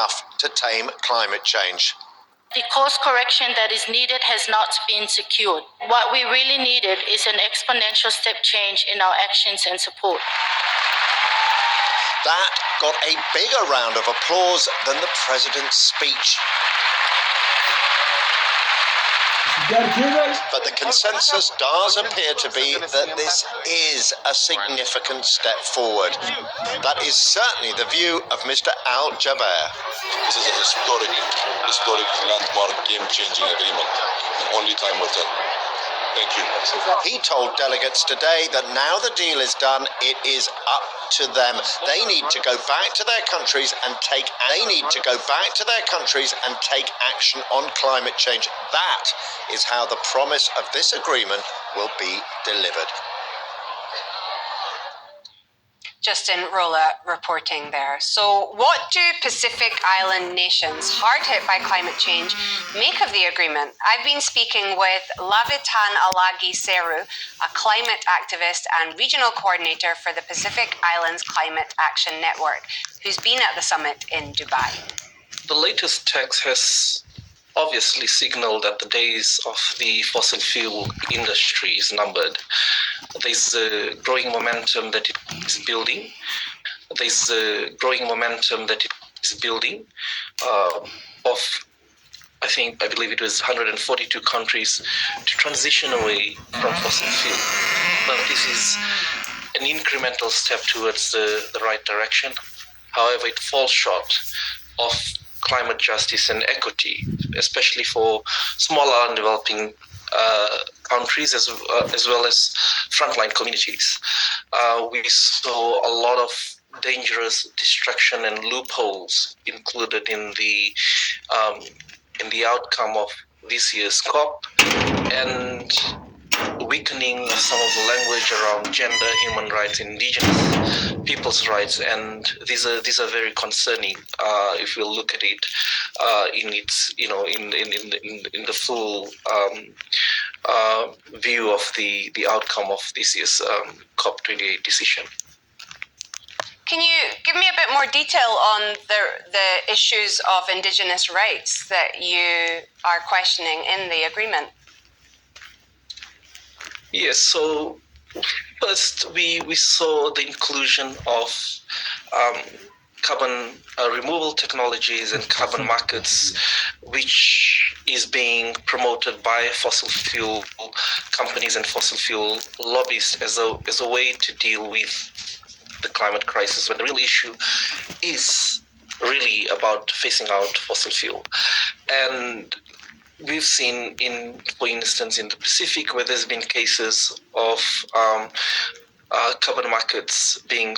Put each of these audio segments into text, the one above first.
enough to tame climate change. The course correction that is needed has not been secured. What we really needed is an exponential step change in our actions and support. That got a bigger round of applause than the president's speech. But the consensus does appear to be that this is a significant step forward. That is certainly the view of Mr. Al Jaber. This is a historic landmark, game-changing agreement. Only time will tell. Thank you. He told delegates today that now the deal is done, it is up to them. They need to go back to their countries and take action on climate change. That is how the promise of this agreement will be delivered. Justin Rolla reporting there. So what do Pacific Island nations hard hit by climate change make of the agreement? I've been speaking with Lavitan Alagi Seru, a climate activist and regional coordinator for the Pacific Islands Climate Action Network, who's been at the summit in Dubai. The latest text has obviously signaled that the days of the fossil fuel industry is numbered. There's a growing momentum that it is building. I believe it was 142 countries to transition away from fossil fuel. But this is an incremental step towards the right direction. However, it falls short of climate justice and equity, especially for smaller and developing countries as well as frontline communities. We saw a lot of dangerous distraction and loopholes included in the outcome of this year's COP, and weakening some of the language around gender, human rights, indigenous people's rights, and these are very concerning if we look at it in its in the full view of the outcome of this year's COP28 decision. Can you give me a bit more detail on the issues of indigenous rights that you are questioning in the agreement? Yes, so first we saw the inclusion of carbon removal technologies and carbon markets, which is being promoted by fossil fuel companies and fossil fuel lobbyists as a way to deal with the climate crisis, when the real issue is really about phasing out fossil fuel. And we've seen, for instance, in the Pacific, where there's been cases of carbon markets being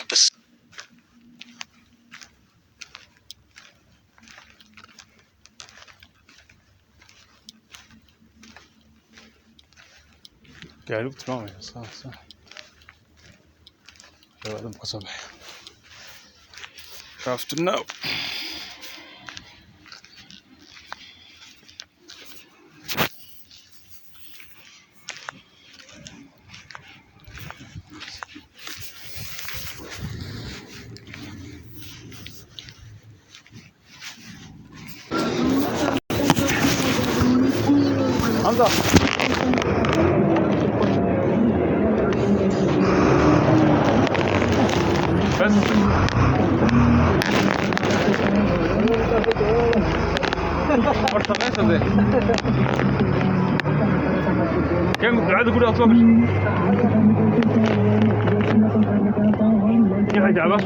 Afternoon. Hamza. كم قاعد اقول اصلا في حاجه على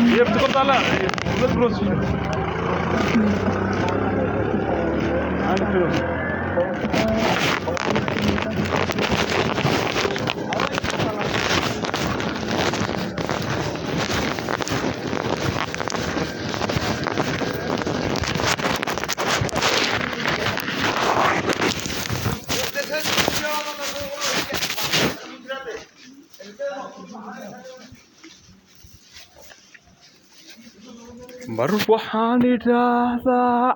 هي بتطلع بتدرس mar waxaan idhaahdaa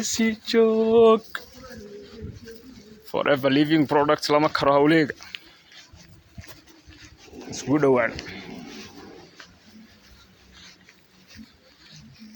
si joog forever living products lama karo hawleega isku dhowaan